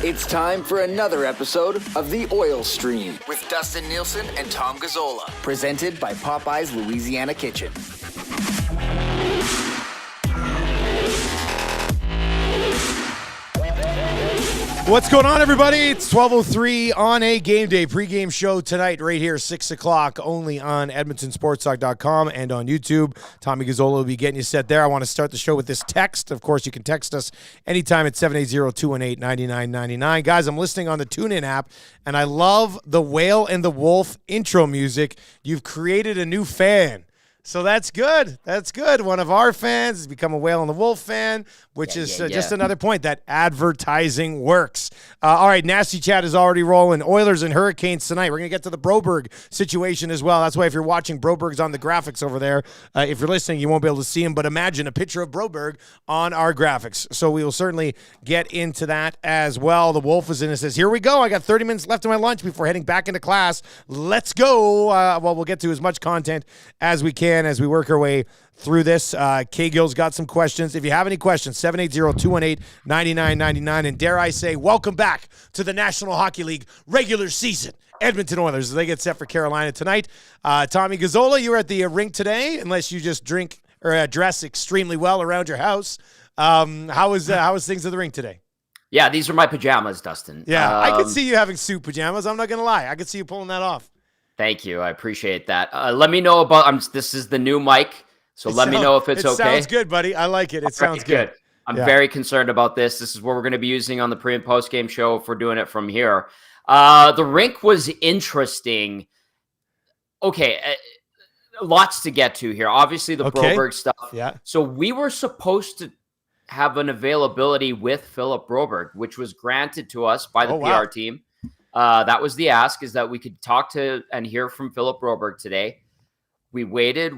It's time for another episode of The Oil Stream with Dustin Nielson and Tom Gazzola, presented by Popeyes Louisiana Kitchen. What's going on, everybody? It's 12:03 on a game day pregame show tonight, right here, 6 o'clock, only on EdmontonSportsTalk.com and on YouTube. Tommy Gazzola will be getting you set there. I want to start the show with this text. Of course, you can text us anytime at 780-218-9999. Guys, I'm listening on the TuneIn app, and I love the Whale and the Wolf intro music. You've created a new fan. So that's good. That's good. One of our fans has become a Whale and the Wolf fan, which is just another point that advertising works. All right, Nasty Chat is already rolling. Oilers and Hurricanes tonight. We're going to get to the Broberg situation as well. That's why if you're watching, Broberg's on the graphics over there. If you're listening, you won't be able to see him, but imagine a picture of Broberg on our graphics. So we will certainly get into that as well. The Wolf is in and says, here we go. I got 30 minutes left of my lunch before heading back into class. Let's go. Well, we'll get to as much content as we can as we work our way through this. K-Gill's got some questions. If you have any questions, 780-218-9999. And dare I say, welcome back to the National Hockey League regular season. Edmonton Oilers, as they get set for Carolina tonight. Tommy Gazzola, you were at the rink today, unless you just drink or dress extremely well around your house. How was things at the rink today? Yeah, these are my pajamas, Dustin. Yeah, I could see you having suit pajamas. I'm not going to lie. I could see you pulling that off. Thank you. I appreciate that. Let me know about this is the new mic, so let me know if it's okay. It sounds good, buddy. I like it. It sounds good. I'm very concerned about this. This is what we're going to be using on the pre- and post-game show if we're doing it from here. The rink was interesting. Okay, lots to get to here. Obviously, the Broberg stuff. Yeah. So we were supposed to have an availability with Philip Broberg, which was granted to us by the PR team. That was the ask, is that we could talk to and hear from Philip Broberg today. We waited.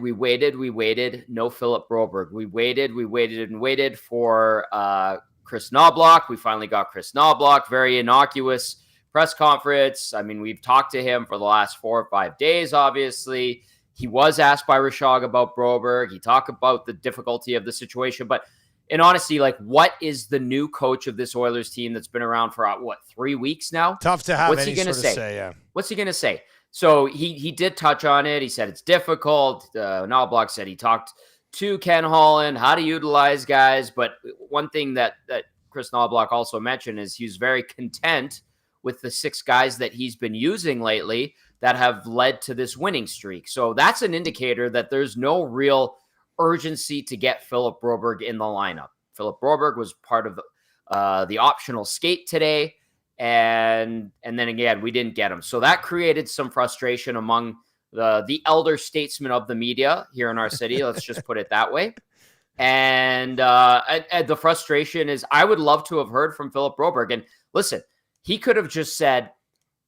No Philip Broberg. We waited for Chris Knobloch. We finally got Chris Knobloch. Very innocuous press conference. I mean, we've talked to him for the last 4 or 5 days, obviously. He was asked by Rashog about Broberg. He talked about the difficulty of the situation, but in honesty, like, what is the new coach of this Oilers team that's been around for, 3 weeks now? Tough to have. What's he going to say? What's he going to say? So he did touch on it. He said it's difficult. Knobloch said he talked to Ken Holland, how to utilize guys. But one thing that Chris Knobloch also mentioned is he was very content with the 6 guys that he's been using lately that have led to this winning streak. So that's an indicator that there's no real urgency to get Philip Broberg in the lineup. Philip Broberg was part of the optional skate today, and then again, we didn't get him. So that created some frustration among the elder statesmen of the media here in our city. Let's just put it that way. And the frustration is, I would love to have heard from Philip Broberg. And listen, he could have just said,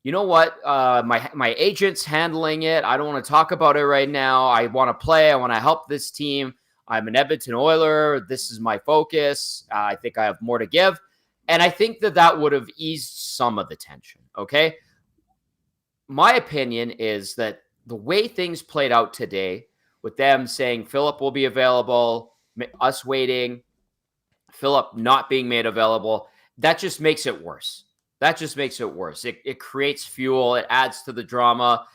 you know what? My agent's handling it. I don't want to talk about it right now. I want to play. I want to help this team. I'm an Edmonton Oiler. This is my focus. I think I have more to give. And I think that would have eased some of the tension. Okay. My opinion is that the way things played out today, with them saying Philip will be available, us waiting, Philip not being made available, that just makes it worse. It creates fuel. It adds to the drama.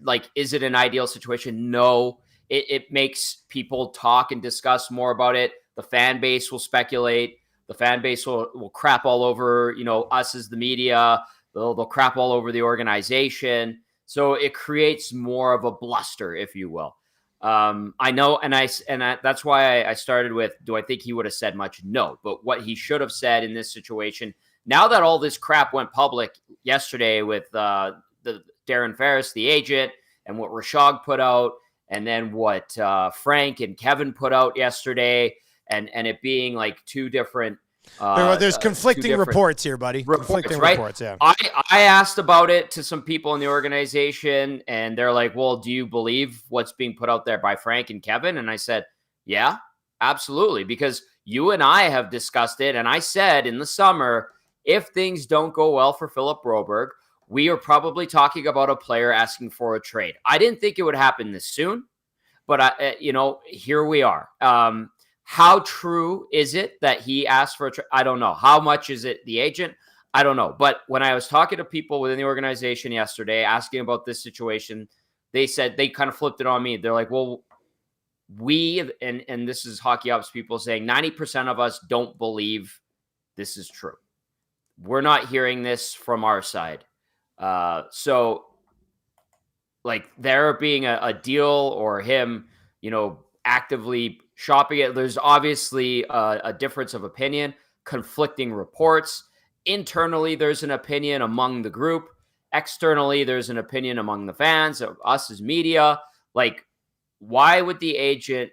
Like, is it an ideal situation? No. It makes people talk and discuss more about it. The fan base will speculate. The fan base will crap all over, us as the media. They'll crap all over the organization. So it creates more of a bluster, if you will. I know, and that's why I started with, do I think he would have said much? No. But what he should have said in this situation, now that all this crap went public yesterday with the Darren Ferris, the agent, and what Rashog put out, and then what Frank and Kevin put out yesterday, and it being like 2 different there's conflicting reports here, buddy. Conflicting reports, yeah. I asked about it to some people in the organization, and they're like, well, do you believe what's being put out there by Frank and Kevin? And I said, yeah, absolutely, because you and I have discussed it, and I said in the summer, if things don't go well for Philip Broberg, we are probably talking about a player asking for a trade. I didn't think it would happen this soon, but here we are. How true is it that he asked for a trade? I don't know. How much is it the agent? I don't know. But when I was talking to people within the organization yesterday, asking about this situation, they said they kind of flipped it on me. They're like, well, and this is hockey ops people saying 90% of us don't believe this is true. We're not hearing this from our side. So like there being a deal or him, actively shopping it, there's obviously a difference of opinion, conflicting reports. Internally, there's an opinion among the group. Externally, there's an opinion among the fans, of us as media. Like, why would the agent?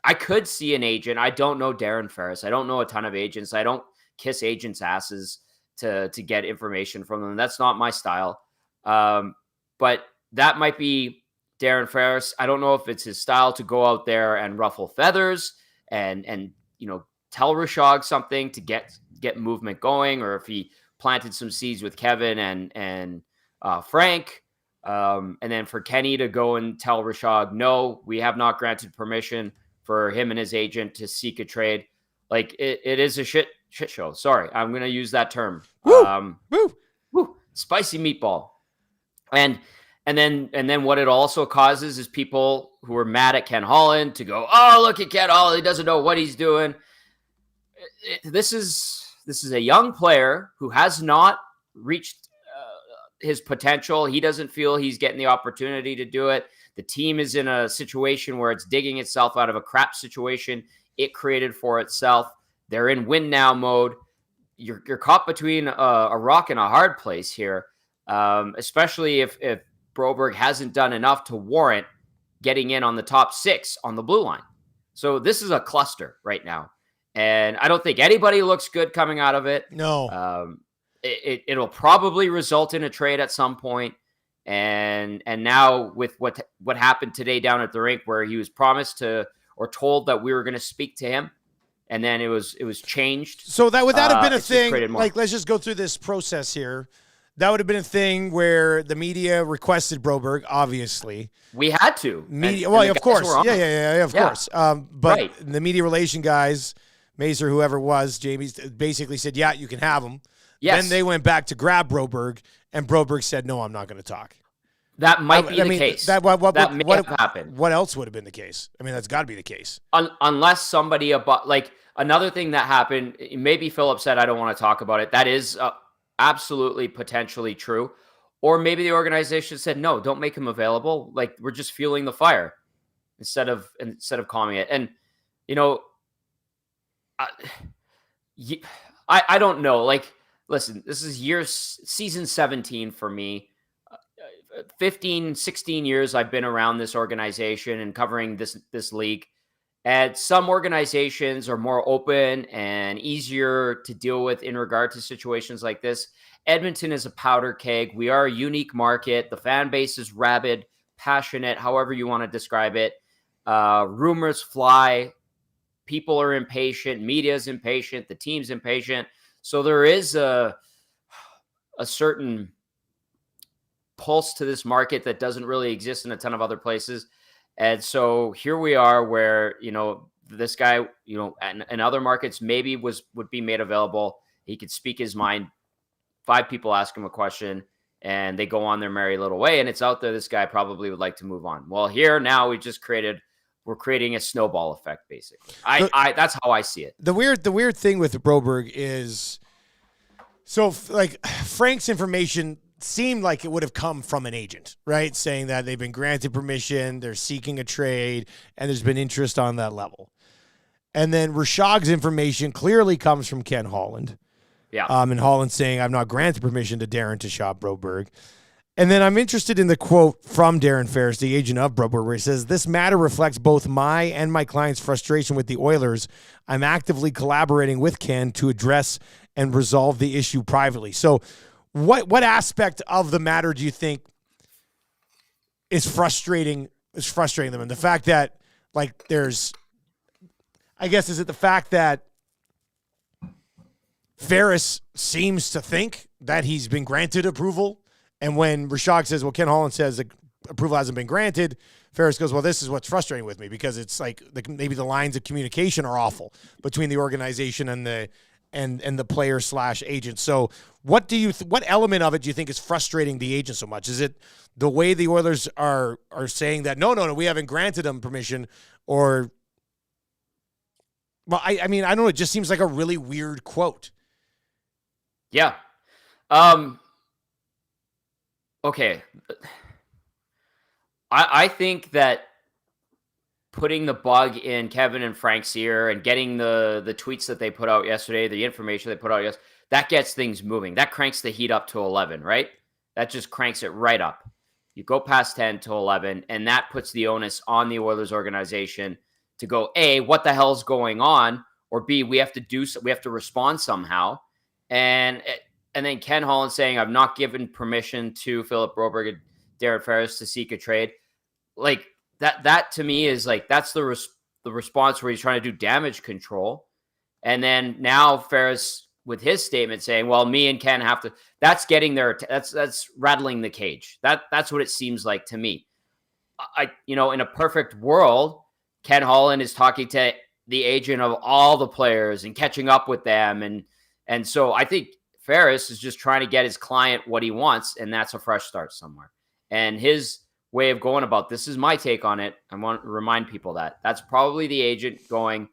I could see an agent. I don't know Darren Ferris. I don't know a ton of agents. I don't kiss agents' asses to get information from them. That's not my style. But that might be Darren Ferris. I don't know if it's his style to go out there and ruffle feathers and tell Rishaug something to get movement going, or if he planted some seeds with Kevin and Frank. And then for Kenny to go and tell Rishaug, no, we have not granted permission for him and his agent to seek a trade. Like it is a shit show. Sorry, I'm going to use that term. Woo. Spicy meatball. And then what it also causes is people who are mad at Ken Holland to go, oh, look at Ken Holland. He doesn't know what he's doing. This is a young player who has not reached his potential. He doesn't feel he's getting the opportunity to do it. The team is in a situation where it's digging itself out of a crap situation it created for itself. They're in win now mode. You're caught between a rock and a hard place here, especially if Broberg hasn't done enough to warrant getting in on the top 6 on the blue line. So this is a cluster right now. And I don't think anybody looks good coming out of it. No. It'll probably result in a trade at some point. And now with what happened today down at the rink, where he was promised to or told that we were going to speak to him, and then it was changed. So would that have been a thing? Like, let's just go through this process here. That would have been a thing where the media requested Broberg, obviously. We had to. Media, of course. Yeah, of course. But right. The media relation guys, Mazer, whoever it was, Jamie, basically said, yeah, you can have him. Yes. Then they went back to grab Broberg, and Broberg said, no, I'm not going to talk. That might be the case. That may have happened. What else would have been the case? I mean, that's got to be the case. Unless somebody another thing that happened, maybe Philip said, I don't want to talk about it. That is absolutely potentially true. Or maybe the organization said, no, don't make him available. Like, we're just fueling the fire instead of calming it. And, I don't know. Like, listen, this is season 17 for me. 15, 16 years I've been around this organization and covering this league. And some organizations are more open and easier to deal with in regard to situations like this. Edmonton is a powder keg. We are a unique market. The fan base is rabid, passionate, however you want to describe it. Rumors fly. People are impatient. Media is impatient. The team's impatient. So there is a certain pulse to this market that doesn't really exist in a ton of other places. And so here we are where, this guy, in other markets maybe would be made available. He could speak his mind. 5 people ask him a question and they go on their merry little way, and it's out there. This guy probably would like to move on. Well, here now we're creating a snowball effect, basically. That's how I see it. The weird thing with Broberg is, so like Frank's information seemed like it would have come from an agent, right? Saying that they've been granted permission, they're seeking a trade, and there's been interest on that level. And then Rishaug's information clearly comes from Ken Holland. Yeah. And Holland saying, I've not granted permission to Darren to shop Broberg. And then I'm interested in the quote from Darren Ferris, the agent of Broberg, where he says, this matter reflects both my and my client's frustration with the Oilers. I'm actively collaborating with Ken to address and resolve the issue privately. So what aspect of the matter do you think is frustrating them? And the fact that, like, is it the fact that Ferris seems to think that he's been granted approval? And when Rishaug says, well, Ken Holland says that approval hasn't been granted, Ferris goes, well, this is what's frustrating with me, because it's like maybe the lines of communication are awful between the organization and and the player / agent. So what element of it do you think is frustrating the agent so much? Is it the way the Oilers are saying that no, we haven't granted him permission, or well, I mean, I don't know, it just seems like a really weird quote. Yeah. Okay. I think that putting the bug in Kevin and Frank's ear and getting the tweets that they put out yesterday, the information they put out yesterday, that gets things moving. That cranks the heat up to 11, right? That just cranks it right up. You go past 10 to 11, and that puts the onus on the Oilers organization to go, A, what the hell's going on? Or B, we have to respond somehow. And then Ken Holland saying, I've not given permission to Philip Broberg and Darren Ferris to seek a trade. Like, that to me is like, that's the response where he's trying to do damage control. And then now Ferris with his statement saying, well, me and Ken have to, that's getting that's rattling the cage. That's what it seems like to me. In a perfect world, Ken Holland is talking to the agent of all the players and catching up with them. And so I think Ferris is just trying to get his client what he wants, and that's a fresh start somewhere. And his way of going about this is my take on it. I want to remind people that that's probably the agent going,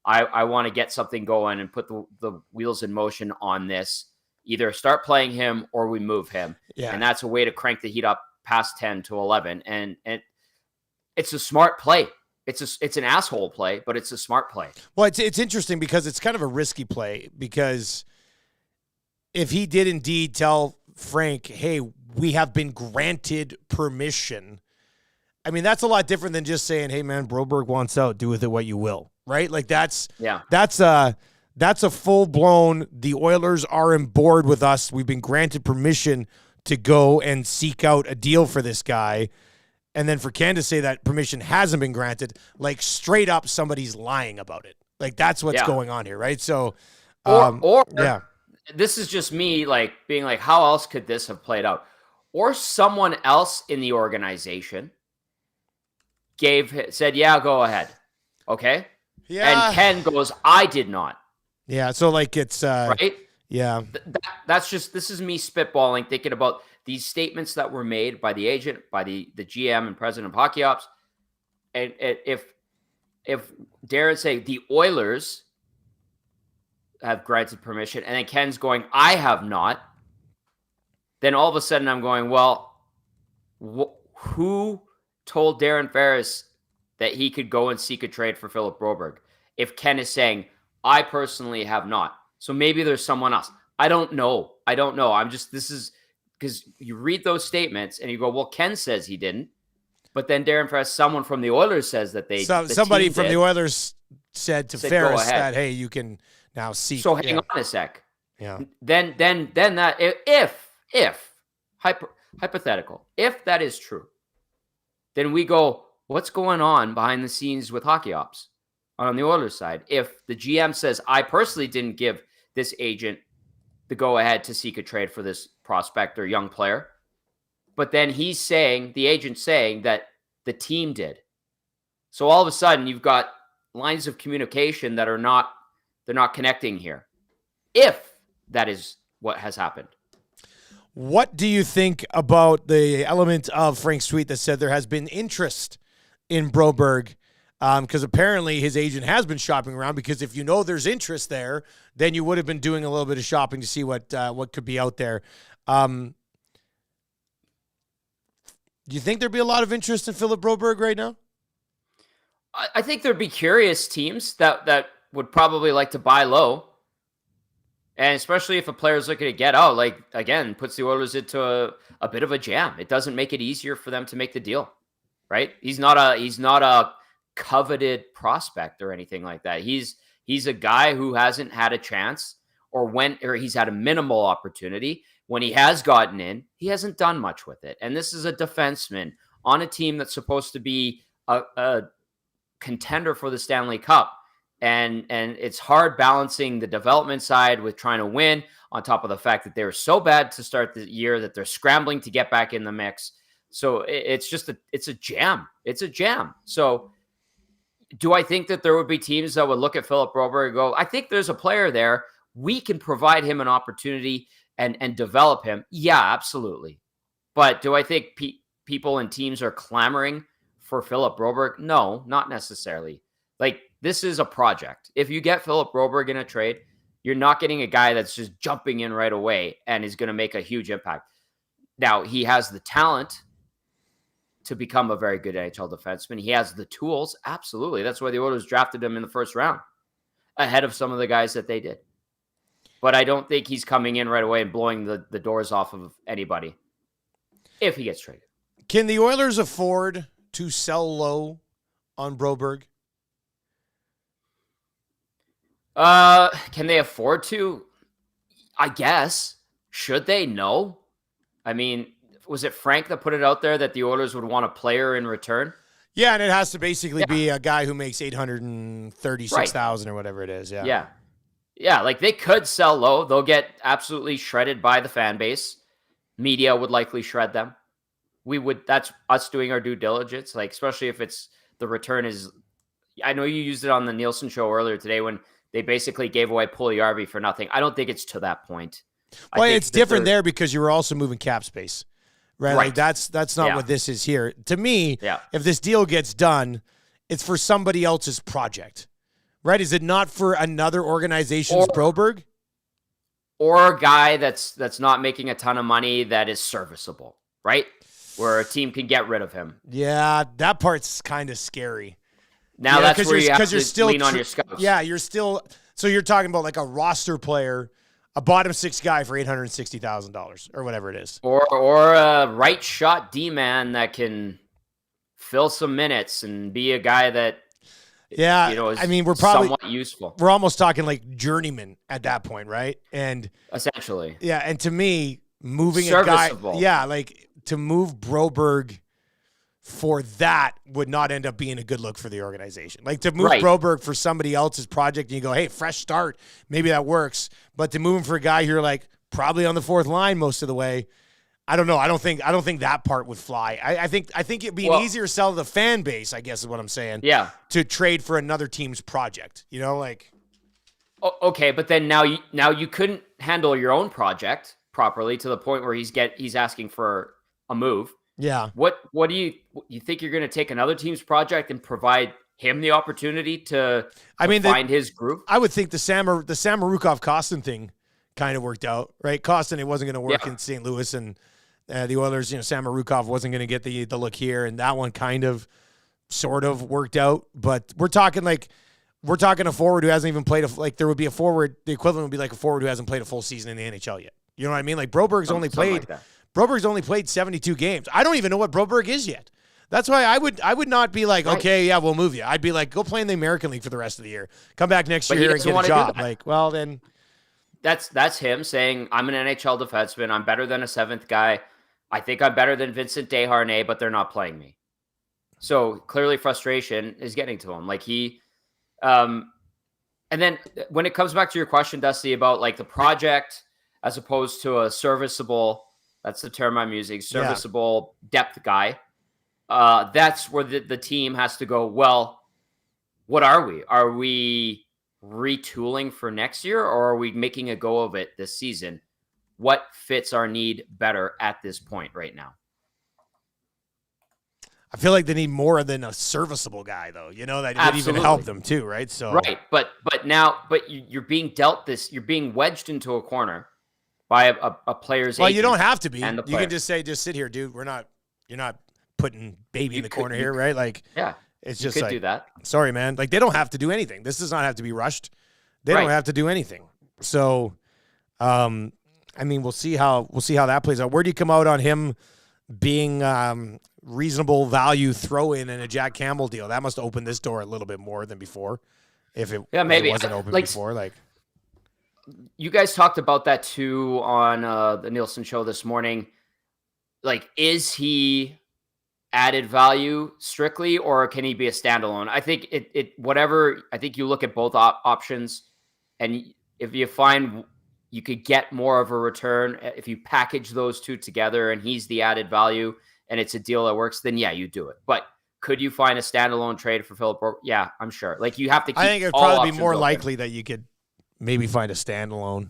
I want to get something going and put the wheels in motion on this. Either start playing him or we move him. Yeah. And that's a way to crank the heat up past 10 to 11. And it's a smart play. It's an asshole play, but it's a smart play. Well, it's interesting because it's kind of a risky play, because if he did indeed tell Frank, hey, we have been granted permission, I mean, that's a lot different than just saying, hey, man, Broberg wants out, do with it what you will, right? Like that's a full-blown, the Oilers are on board with us. We've been granted permission to go and seek out a deal for this guy. And then for Ken to say that permission hasn't been granted, like straight up somebody's lying about it. Like that's what's going on here, right? So, this is just me like being like, how else could this have played out? Or someone else in the organization said, yeah, go ahead. Okay. Yeah. And Ken goes, I did not. Yeah. So like it's, right. Yeah. This is me spitballing, thinking about these statements that were made by the agent, by the GM and president of hockey ops. And if Darren say the Oilers have granted permission, and then Ken's going, I have not, then all of a sudden I'm going, well, who told Darren Ferris that he could go and seek a trade for Philip Broberg? If Ken is saying, I personally have not. So maybe there's someone else. I don't know. This is because you read those statements and you go, well, Ken says he didn't. But then Darren Ferris, someone from the Oilers says that somebody from the Oilers said Ferris that, hey, you can now seek. So hang on a sec. Yeah. Then that if hypothetical, if that is true, then we go, what's going on behind the scenes with hockey ops on the Oilers side? If the GM says, I personally didn't give this agent the go ahead to seek a trade for this prospect or young player, but then he's saying, the agent saying that the team did. So all of a sudden you've got lines of communication that they're not connecting here. If that is what has happened. What do you think about the element of Frank's tweet that said there has been interest in Broberg? Because apparently his agent has been shopping around, because if you know there's interest there, then you would have been doing a little bit of shopping to see what could be out there. Do you think there'd be a lot of interest in Philip Broberg right now? I think there'd be curious teams that would probably like to buy low. And especially if a player's looking to get out, like, again, puts the Oilers into a bit of a jam. It doesn't make it easier for them to make the deal, right? He's not a coveted prospect or anything like that. He's a guy who hasn't had a chance, or he's had a minimal opportunity. When he has gotten in, he hasn't done much with it. And this is a defenseman on a team that's supposed to be a contender for the Stanley Cup. And it's hard balancing the development side with trying to win, on top of the fact that they were so bad to start the year that they're scrambling to get back in the mix. So it's a jam. It's a jam. So do I think that there would be teams that would look at Philip Broberg and go, I think there's a player there. we can provide him an opportunity and develop him. Yeah, absolutely. But do I think people and teams are clamoring for Philip Broberg? No, not necessarily. Like, this is a project. If you get Philip Broberg in a trade, you're not getting a guy that's just jumping in right away and is going to make a huge impact. Now, he has the talent to become a very good NHL defenseman. He has the tools. Absolutely. That's why the Oilers drafted him in the first round ahead of some of the guys that they did. But I don't think he's coming in right away and blowing the doors off of anybody if he gets traded. Can the Oilers afford to sell low on Broberg? Can they afford to? I guess. Should they? No. I mean, was it Frank that put it out there that the Oilers would want a player in return? Yeah, and it has to basically be a guy who makes $836,000 or whatever it is. Yeah. Yeah, like they could sell low. They'll get absolutely shredded by the fan base. Media would likely shred them. That's us doing our due diligence, like especially if it's the return is. I know you used it on the Nielson show earlier today when they basically gave away Puljujärvi for nothing. I don't think it's to that point. Well, it's different there because you were also moving cap space, right? Like that's not what this is here. To me, if this deal gets done, it's for somebody else's project, right? Is it not for another organization's Broberg? Or a guy that's not making a ton of money that is serviceable, right? Where a team can get rid of him. Yeah, that part's kind of scary. Now that's where you have to lean on your scouts. Yeah, so you're talking about like a roster player, a bottom six guy for $860,000 or whatever it is. Or a right shot D-man that can fill some minutes and be a guy that is we're probably somewhat useful. We're almost talking like journeyman at that point, right? And essentially. Yeah, and to me, moving serviceable. A guy, like to move Broberg for that would not end up being a good look for the organization. Like to move Broberg for somebody else's project and you go, hey, fresh start, maybe that works. But to move him for a guy who're like probably on the fourth line most of the way, I don't know. I don't think that part would fly. I think it'd be an easier sell to the fan base, I guess is what I'm saying. Yeah. To trade for another team's project. You know, like okay, but then now you couldn't handle your own project properly to the point where he's asking for a move. Yeah. What do you think you're going to take another team's project and provide him the opportunity to find his groove? I would think the Samorukov Kostin thing kind of worked out, right? Kostin, it wasn't going to work in St. Louis, and the Oilers, Samorukov wasn't going to get the look here, and that one kind of sort of worked out. But we're talking a forward who hasn't even played there would be a forward, the equivalent would be like a forward who hasn't played a full season in the NHL yet. You know what I mean? Like Broberg's only played 72 games. I don't even know what Broberg is yet. That's why I would not be like, okay, yeah, we'll move you. I'd be like, go play in the American League for the rest of the year. Come back next year and get a job. Like, well, then that's him saying, I'm an NHL defenseman. I'm better than a seventh guy. I think I'm better than Vincent Desharnais, but they're not playing me. So clearly frustration is getting to him. Like and then when it comes back to your question, Dusty, about like the project as opposed to a serviceable, that's the term I'm using, serviceable depth guy. That's where the team has to go, well, what are we? Are we retooling for next year, or are we making a go of it this season? What fits our need better at this point right now? I feel like they need more than a serviceable guy, though. That would even help them too, right? So right, but you're being dealt this. You're being wedged into a corner by a player's. Well, you don't have to be. You can just say, just sit here, dude. You're not putting baby in the corner here, right? Like, it's just like, do that. Sorry, man. Like, they don't have to do anything. This does not have to be rushed. They don't have to do anything. So, we'll see how that plays out. Where do you come out on him being reasonable value throw-in a Jack Campbell deal? That must open this door a little bit more than before. If it wasn't open before, like. You guys talked about that too on the Nielsen show this morning. Like, is he added value strictly, or can he be a standalone? I think I think you look at both options, and if you find you could get more of a return, if you package those two together and he's the added value and it's a deal that works, then yeah, you do it. But could you find a standalone trade for Philip Broberg? Yeah, I'm sure. Like, you have to keep. I think it would probably be more likely that you could maybe find a standalone,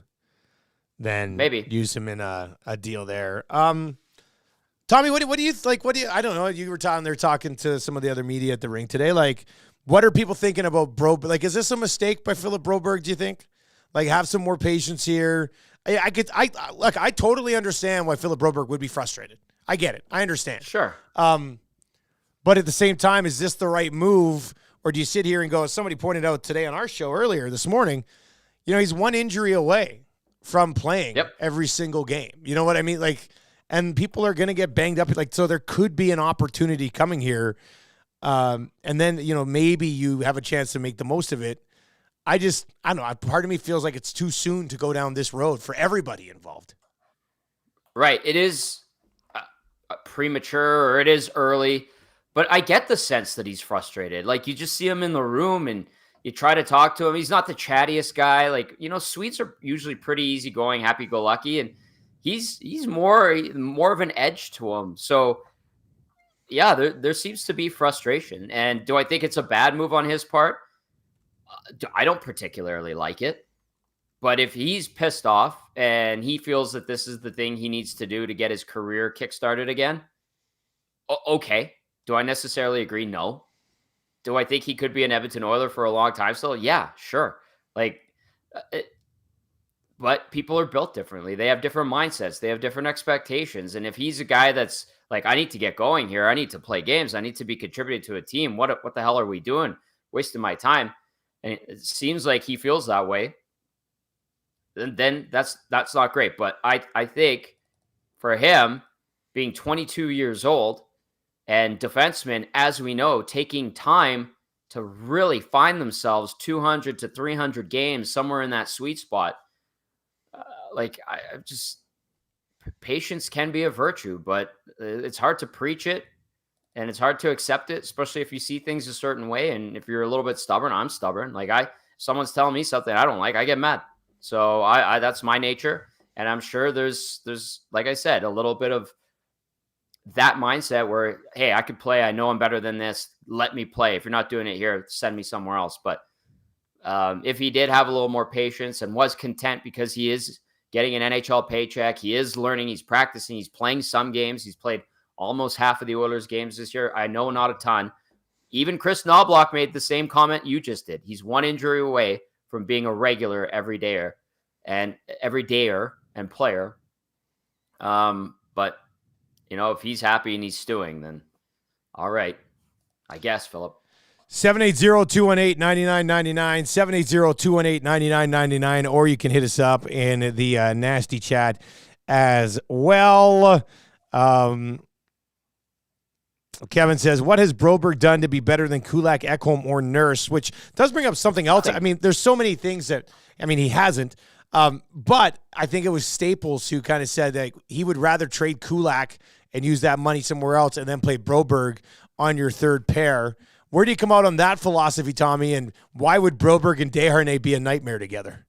then maybe use him in a deal there. Tommy, what do you like? I don't know. You were talking to some of the other media at the rink today. Like, what are people thinking about Broberg? Like, is this a mistake by Philip Broberg, do you think? Like, have some more patience here. I totally understand why Philip Broberg would be frustrated. I get it. I understand. Sure. But at the same time, is this the right move? Or do you sit here and go, as somebody pointed out today on our show earlier this morning, he's one injury away from playing every single game. You know what I mean? Like, and people are going to get banged up. Like, so there could be an opportunity coming here. And then, maybe you have a chance to make the most of it. I don't know. Part of me feels like it's too soon to go down this road for everybody involved. Right. It is premature, or it is early, but I get the sense that he's frustrated. Like, you just see him in the room and you try to talk to him. He's not the chattiest guy. Like, Swedes are usually pretty easygoing, happy-go-lucky, and he's more of an edge to him. So, yeah, there seems to be frustration. And do I think it's a bad move on his part? I don't particularly like it. But if he's pissed off and he feels that this is the thing he needs to do to get his career kickstarted again, okay. Do I necessarily agree? No. Do I think he could be an Edmonton Oiler for a long time still? Yeah, sure. But people are built differently. They have different mindsets. They have different expectations. And if he's a guy that's like, I need to get going here. I need to play games. I need to be contributing to a team. What the hell are we doing? Wasting my time. And it seems like he feels that way. Then that's not great. But I think for him, being 22 years old, and defensemen, as we know, taking time to really find themselves 200 to 300 games, somewhere in that sweet spot. Patience can be a virtue, but it's hard to preach it and it's hard to accept it, especially if you see things a certain way. And if you're a little bit stubborn, I'm stubborn. Like someone's telling me something I don't like, I get mad. So I that's my nature. And I'm sure there's, like I said, a little bit of that mindset where, hey, I could play. I know I'm better than this. Let me play. If you're not doing it here, send me somewhere else. But if he did have a little more patience and was content because he is getting an NHL paycheck, he is learning, he's practicing, he's playing some games. He's played almost half of the Oilers games this year. I know not a ton. Even Chris Knobloch made the same comment you just did. He's one injury away from being a regular everydayer and player. But if he's happy and he's stewing, then all right, I guess, Philip. 780-218-9999, 780-218-9999, or you can hit us up in the nasty chat as well. Kevin says, what has Broberg done to be better than Kulak, Ekholm, or Nurse? Which does bring up something else. I mean, there's so many things that, he hasn't. But I think it was Staples who kind of said that he would rather trade Kulak and use that money somewhere else and then play Broberg on your third pair. Where do you come out on that philosophy, Tommy? And why would Broberg and Desharnais be a nightmare together?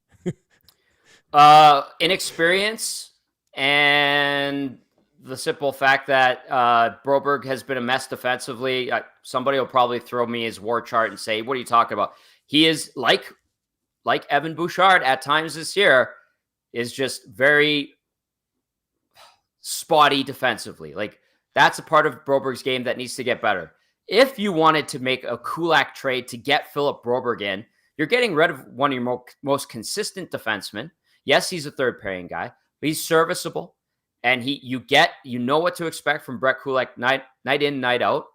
Inexperience and the simple fact that Broberg has been a mess defensively. Somebody will probably throw me his war chart and say, what are you talking about? He is like Evan Bouchard at times this year, is just very spotty defensively. Like, that's a part of Broberg's game that needs to get better. If you wanted to make a Kulak trade to get Philip Broberg in, you're getting rid of one of your most consistent defensemen. Yes, he's a third pairing guy, but he's serviceable. And you know what to expect from Brett Kulak night in, night out.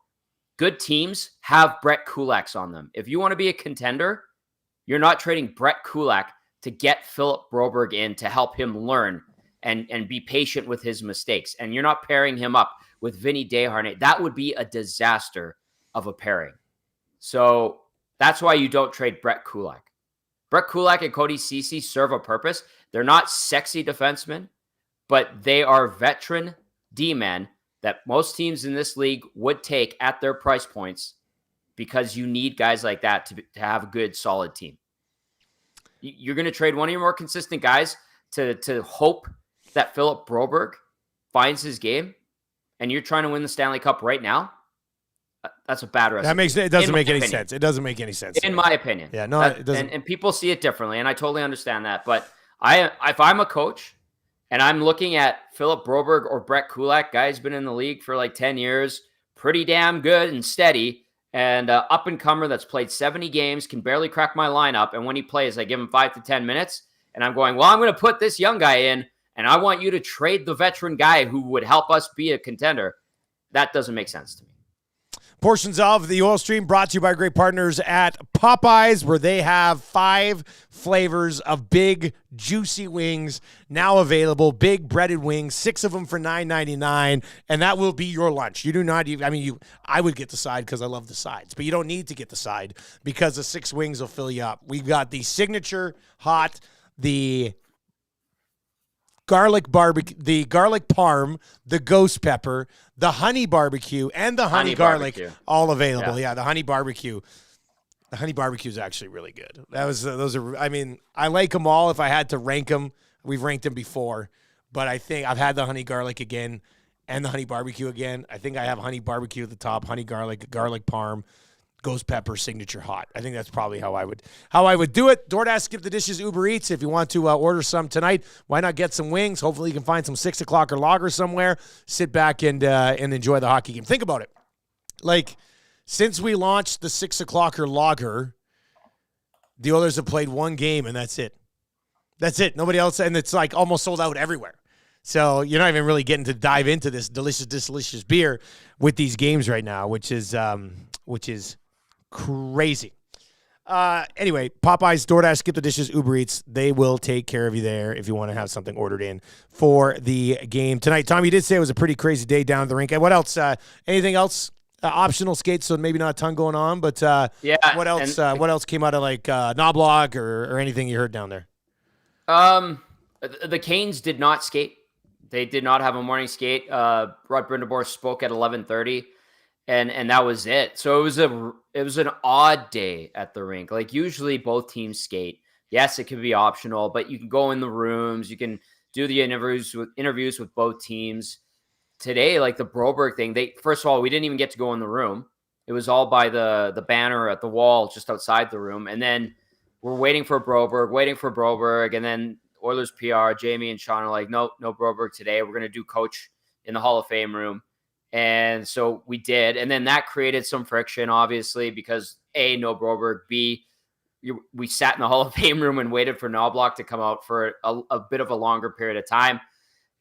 Good teams have Brett Kulaks on them. If you want to be a contender, you're not trading Brett Kulak to get Philip Broberg in to help him learn and be patient with his mistakes. And you're not pairing him up with Vinny Desharnais. That would be a disaster of a pairing. So that's why you don't trade Brett Kulak. Brett Kulak and Cody Ceci serve a purpose. They're not sexy defensemen, but they are veteran D-men that most teams in this league would take at their price points, because you need guys like that to have a good, solid team. You're going to trade one of your more consistent guys to hope that Philip Broberg finds his game, and you're trying to win the Stanley Cup right now? that's a bad recipe. It doesn't make any sense. It doesn't make any sense. In my opinion. Yeah, no, it doesn't. And people see it differently, and I totally understand that. But if I'm a coach and I'm looking at Philip Broberg or Brett Kulak, guy's been in the league for like 10 years, pretty damn good and steady, and up-and-comer that's played 70 games, can barely crack my lineup, and when he plays, I give him 5 to 10 minutes, and I'm going, well, I'm going to put this young guy in, and I want you to trade the veteran guy who would help us be a contender. That doesn't make sense to me. Portions of the Oil Stream brought to you by great partners at Popeyes, where they have 5 flavors of big, juicy wings now available. Big breaded wings, 6 of them for $9.99, and that will be your lunch. You do not even, I would get the side because I love the sides, but you don't need to get the side because the 6 wings will fill you up. We've got the signature hot, the garlic barbecue, the garlic parm, the ghost pepper, the honey barbecue, and the honey garlic, all available. Yeah, the honey barbecue. The honey barbecue is actually really good. Those are. I like them all. If I had to rank them, we've ranked them before, but I think I've had the honey garlic again, and the honey barbecue again. I think I have honey barbecue at the top, honey garlic parm, ghost pepper, signature hot. I think that's probably how I would do it. DoorDash, Skip the Dishes, Uber Eats. If you want to order some tonight, why not get some wings? Hopefully you can find some 6 o'clock or lager somewhere. Sit back and enjoy the hockey game. Think about it. Like, since we launched the 6 o'clock or lager, the Oilers have played 1 game, and that's it. That's it. Nobody else, and it's like almost sold out everywhere. So you're not even really getting to dive into this delicious beer with these games right now, which is crazy. Anyway, Popeyes, DoorDash, Skip the Dishes, Uber Eats, they will take care of you there if you want to have something ordered in for the game tonight. Tom, you did say it was a pretty crazy day down at the rink. What else? Anything else? Optional skates, so maybe not a ton going on, but yeah. What else? What else came out of like Knoblauch or anything you heard down there? The Canes did not skate. They did not have a morning skate. Rod Brindamore spoke at 11:30. And that was it. So it was an odd day at the rink. Like usually both teams skate. Yes, it can be optional, but you can go in the rooms. You can do the interviews with both teams. Today, like the Broberg thing, first of all, we didn't even get to go in the room. It was all by the banner at the wall just outside the room. And then we're waiting for Broberg. And then Oilers PR, Jamie and Sean are like, no Broberg today. We're going to do coach in the Hall of Fame room. And so we did. And then that created some friction, obviously, because A, no Broberg, B, we sat in the Hall of Fame room and waited for Knoblauch to come out for a bit of a longer period of time.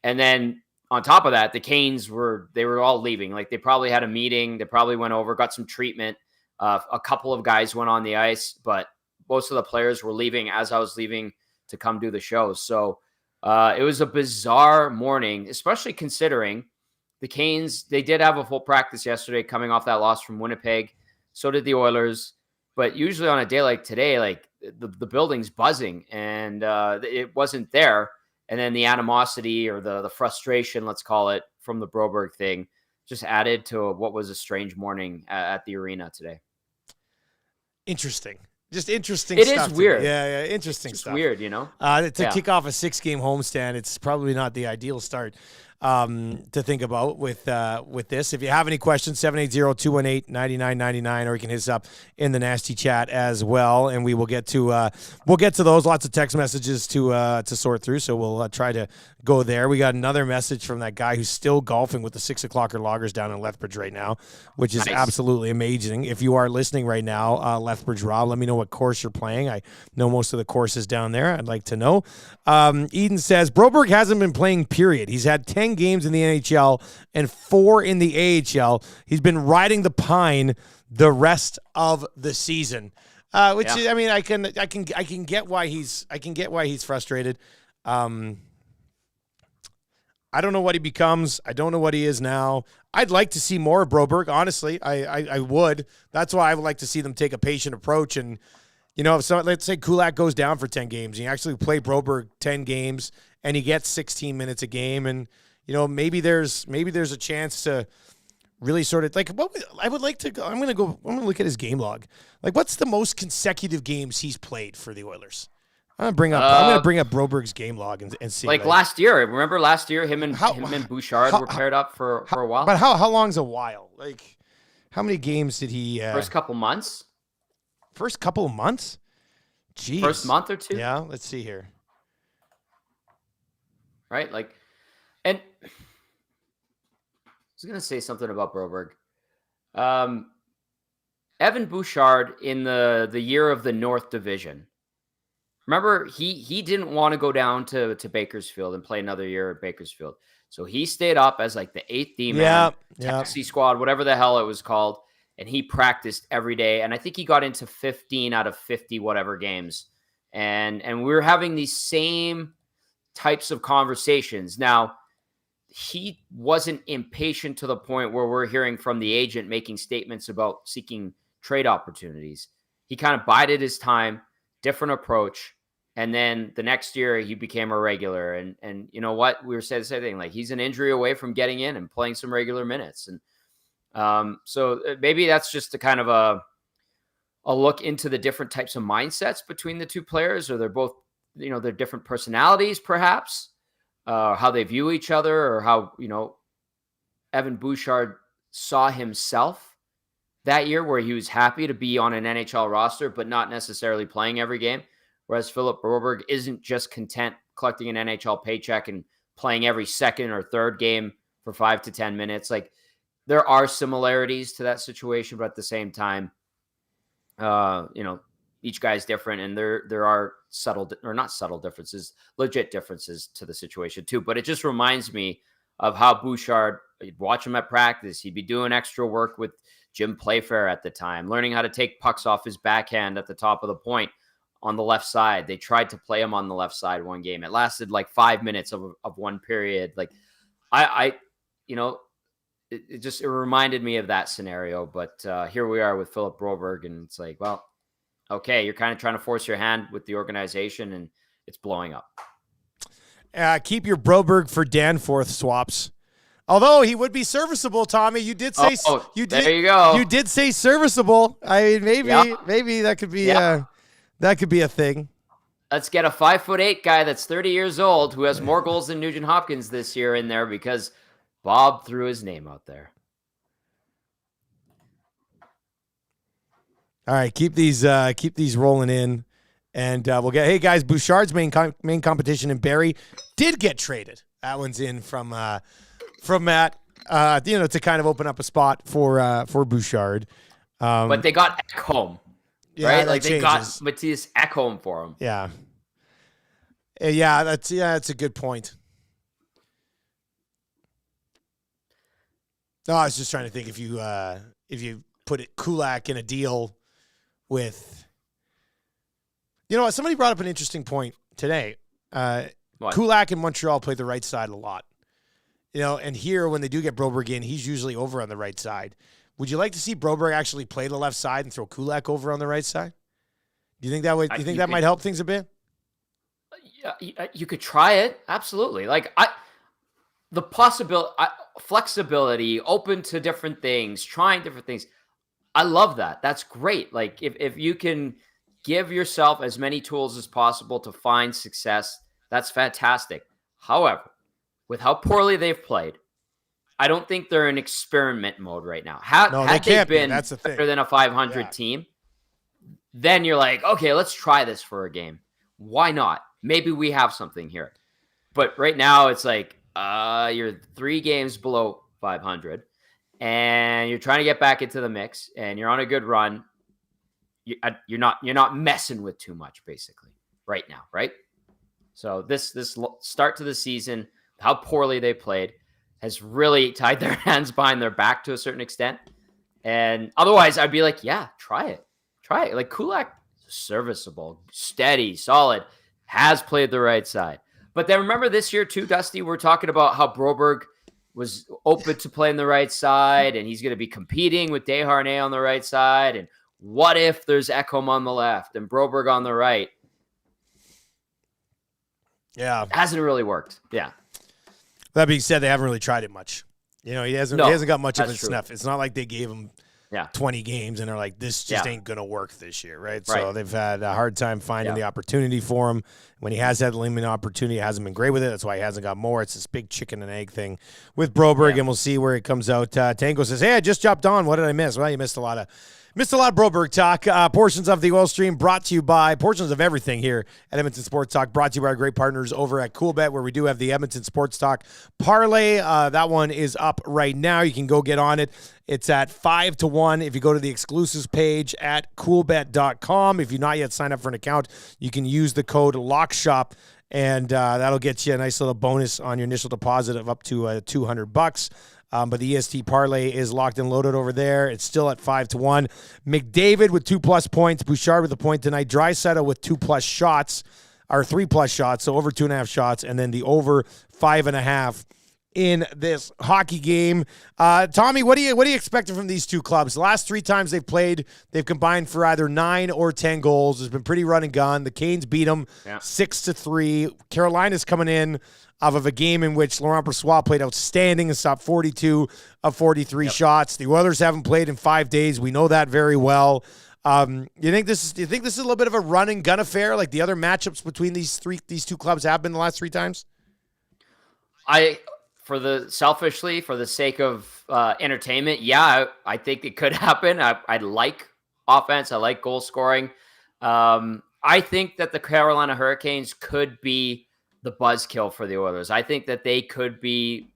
And then on top of that, the Canes were all leaving. Like they probably had a meeting. They probably went over, got some treatment. A couple of guys went on the ice, but most of the players were leaving as I was leaving to come do the show. So it was a bizarre morning, especially considering the Canes, they did have a full practice yesterday coming off that loss from Winnipeg. So did the Oilers. But usually on a day like today, like the building's buzzing and it wasn't there. And then the animosity or the frustration, let's call it, from the Broberg thing just added to what was a strange morning at the arena today. Interesting. Just interesting it stuff. It is weird. Yeah, interesting stuff. Weird, you know? To kick off a 6-game homestand, it's probably not the ideal start to think about with this. If you have any questions, 780-218-9999, or you can hit us up in the nasty chat as well, and we will get to those. Lots of text messages to sort through, so we'll try to go there. We got another message from that guy who's still golfing with the 6 o'clocker loggers down in Lethbridge right now, which is absolutely amazing. If you are listening right now, Lethbridge Rob, let me know what course you're playing. I know most of the courses down there. I'd like to know. Eden says, Broberg hasn't been playing, period. He's had 10 games in the NHL and 4 in the AHL. He's been riding the pine the rest of the season. Which is, I mean, I can get why he's frustrated. I don't know what he becomes. I don't know what he is now. I'd like to see more of Broberg, honestly. I would. That's why I would like to see them take a patient approach. And, you know, if let's say Kulak goes down for 10 games, and you actually play Broberg 10 games, and he gets 16 minutes a game, and, you know, maybe there's a chance to really sort of, like, I would like to go. I'm going to look at his game log. Like, what's the most consecutive games he's played for the Oilers? I'm going to bring up Broberg's game log and see. Like last year, remember last year, him and Bouchard were paired up for a while. But how long's a while? Like, How many games did he? First couple months. First couple of months. Jeez. First month or two. Yeah. Let's see here. Right, and I was gonna say something about Broberg. Evan Bouchard in the year of the North Division. Remember, he didn't want to go down to Bakersfield and play another year at Bakersfield. So he stayed up as like the 8th D-man, taxi squad, whatever the hell it was called. And he practiced every day. And I think he got into 15 out of 50 whatever games. And we were having these same types of conversations. Now, he wasn't impatient to the point where we're hearing from the agent making statements about seeking trade opportunities. He kind of bided his time, different approach. And then the next year he became a regular. And you know what? We were saying the same thing. Like, he's an injury away from getting in and playing some regular minutes. And so maybe that's just a kind of a look into the different types of mindsets between the two players, or they're both, they're different personalities, perhaps, how they view each other, or how, Evan Bouchard saw himself that year, where he was happy to be on an NHL roster, but not necessarily playing every game. Whereas Philip Broberg isn't just content collecting an NHL paycheck and playing every second or third game for 5 to 10 minutes. Like, there are similarities to that situation, but at the same time, each guy's different, and there are not subtle differences, legit differences to the situation too. But it just reminds me of how Bouchard, you'd watch him at practice. He'd be doing extra work with Jim Playfair at the time, learning how to take pucks off his backhand at the top of the point on the left side. They tried to play him on the left side one game. It lasted like 5 minutes of one period. Like, it reminded me of that scenario. But here we are with Philip Broberg, and it's like, well, okay, you're kind of trying to force your hand with the organization, and it's blowing up. Keep your Broberg for Danforth swaps. Although he would be serviceable, Tommy. You did say there you go. You did say serviceable. I mean, maybe that could be that could be a thing. Let's get a 5'8" guy that's 30 years old who has more goals than Nugent Hopkins this year in there, because Bob threw his name out there. All right, keep these rolling in, and we'll get. Hey guys, Bouchard's main competition in Barrie did get traded. That one's in from Matt. To kind of open up a spot for Bouchard. But they got Ekholm, right? Like, they got Matthias Ekholm for him. Yeah. That's a good point. No, I was just trying to think if you put Kulak in a deal with, somebody brought up an interesting point today. Kulak in Montreal played the right side a lot, and here when they do get Broberg in, he's usually over on the right side. Would you like to see Broberg actually play the left side and throw Kulak over on the right side? Do you think that would? Do you think that might help things a bit? Yeah, you could try it. Absolutely. Like, the possibility, flexibility, open to different things, trying different things. I love that. That's great. Like, if you can give yourself as many tools as possible to find success, that's fantastic. However, with how poorly they've played, I don't think they're in experiment mode right now. Had they been That's the thing. better than a 500 team, then you're like, okay, let's try this for a game. Why not? Maybe we have something here. But right now, it's like, you're 3 games below 500, and you're trying to get back into the mix, and you're on a good run. You're not messing with too much, basically, right now, right? So this start to the season, how poorly they played, has really tied their hands behind their back to a certain extent. And otherwise, I'd be like, yeah, try it. Like, Kulak, serviceable, steady, solid, has played the right side. But then remember this year too, Dusty, we're talking about how Broberg was open to playing the right side, and he's going to be competing with Desharnais on the right side. And what if there's Ekholm on the left and Broberg on the right? Yeah. It hasn't really worked. Yeah. That being said, they haven't really tried it much. He hasn't got much of a sniff. It's not like they gave him 20 games and they're like, this just ain't going to work this year, right? So they've had a hard time finding the opportunity for him. When he has had the limited opportunity, he hasn't been great with it. That's why he hasn't got more. It's this big chicken and egg thing with Broberg, and we'll see where it comes out. Tango says, hey, I just jumped on. What did I miss? Well, you missed a lot of Broberg talk. Portions of the Oil Stream brought to you by, portions of everything here at Edmonton Sports Talk brought to you by our great partners over at CoolBet, where we do have the Edmonton Sports Talk parlay. That one is up right now. You can go get on it. It's at 5-1. If you go to the exclusives page at coolbet.com, if you're not yet signed up for an account, you can use the code LOCKSHOP, and that'll get you a nice little bonus on your initial deposit of up to $200. But the EST parlay is locked and loaded over there. It's still at 5-1. McDavid with 2+ points. Bouchard with a point tonight. Draisaitl with 2+ shots, or 3+ shots, so over 2.5 shots, and then the over 5.5 in this hockey game. Tommy, what are you expecting from these two clubs? The last 3 times they've played, they've combined for either 9 or 10 goals. It's been pretty run and gun. The Canes beat them 6-3. Carolina's coming in off of a game in which Laurent Brossoit played outstanding and stopped 42 of 43 shots. The Oilers haven't played in 5 days. We know that very well. Do you think this is a little bit of a run and gun affair, like the other matchups between these two clubs have been the last 3 times? For the sake of entertainment, I think it could happen. I like offense. I like goal scoring. I think that the Carolina Hurricanes could be the buzzkill for the Oilers. I think that they could be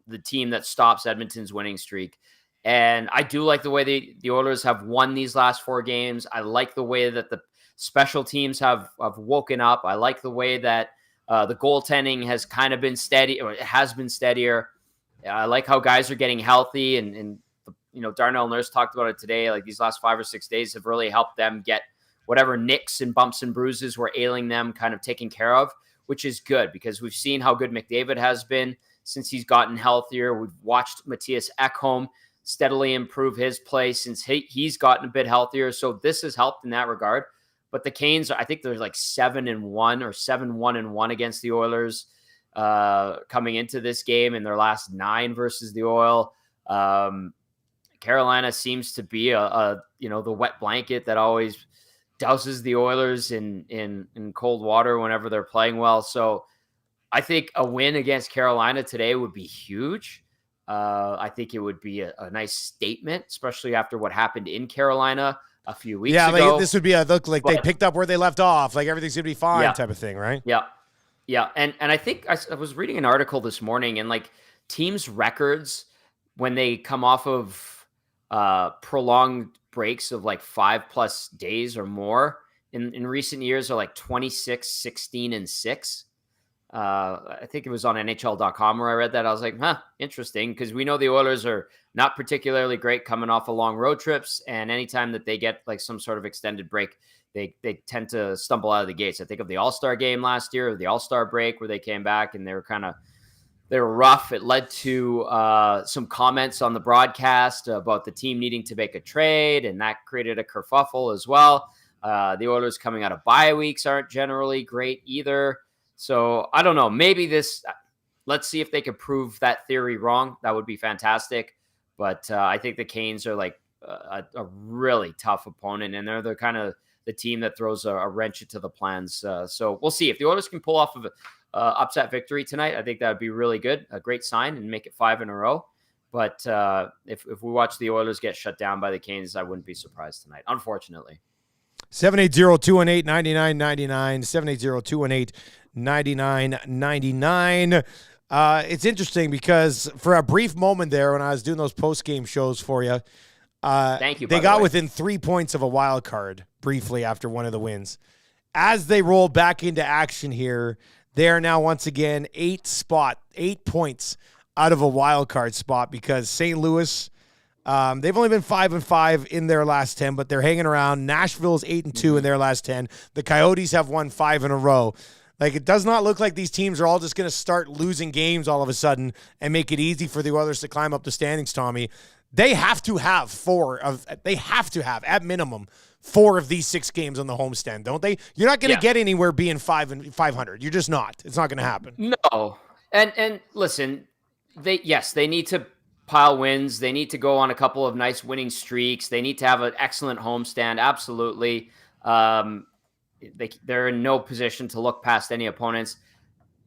the team that stops Edmonton's winning streak. And I do like the way the Oilers have won these last 4 games. I like the way that the special teams have woken up. I like the way that the goaltending has kind of been steady, or it has been steadier. I like how guys are getting healthy, and Darnell Nurse talked about it today. Like, these last 5 or 6 days have really helped them get whatever nicks and bumps and bruises were ailing them kind of taken care of, which is good because we've seen how good McDavid has been since he's gotten healthier. We've watched Matthias Ekholm steadily improve his play since he's gotten a bit healthier. So this has helped in that regard. But the Canes, I think they're like 7-1 or 7-1-1 against the Oilers coming into this game in their last 9 versus the Oil. Carolina seems to be the wet blanket that always douses the Oilers in cold water whenever they're playing well. So I think a win against Carolina today would be huge. I think it would be a nice statement, especially after what happened in Carolina a few weeks ago. Yeah, like this would be a look like they picked up where they left off, like everything's gonna be fine type of thing, right? Yeah. And I think I was reading an article this morning, and like teams' records when they come off of prolonged breaks of like 5+ days or more in recent years are like 26, 16, and 6. I think it was on NHL.com where I read that. I was like, interesting, because we know the Oilers are not particularly great coming off of long road trips, and anytime that they get like some sort of extended break, they tend to stumble out of the gates. I think of the All-Star game last year, or the All-Star break, where they came back and they were rough. It led to some comments on the broadcast about the team needing to make a trade, and that created a kerfuffle as well. The Oilers coming out of bye weeks aren't generally great either. So I don't know. Maybe let's see if they could prove that theory wrong. That would be fantastic. But I think the Canes are like a really tough opponent, and they're the kind of the team that throws a wrench into the plans. So we'll see if the Oilers can pull off of upset victory tonight. I think that would be really good, a great sign, and make it 5 in a row. But if we watch the Oilers get shut down by the Canes, I wouldn't be surprised tonight, unfortunately. 780-218-9999, 780-218-9999. It's interesting because for a brief moment there when I was doing those post-game shows for you, thank you. They got within 3 points of a wild card briefly after one of the wins. As they roll back into action here, they are now once again 8 points out of a wild card spot because St. Louis, they've only been 5-5 in their last 10, but they're hanging around. Nashville's 8-2 in their last 10. The Coyotes have won 5 in a row. Like, it does not look like these teams are all just going to start losing games all of a sudden and make it easy for the Oilers to climb up the standings, Tommy. They have to have at minimum 4 of these 6 games on the homestand, don't they? You're not going to get anywhere being 500. You're just not. It's not going to happen. No. And listen, they need to pile wins. They need to go on a couple of nice winning streaks. They need to have an excellent homestand. Absolutely. they're in no position to look past any opponents.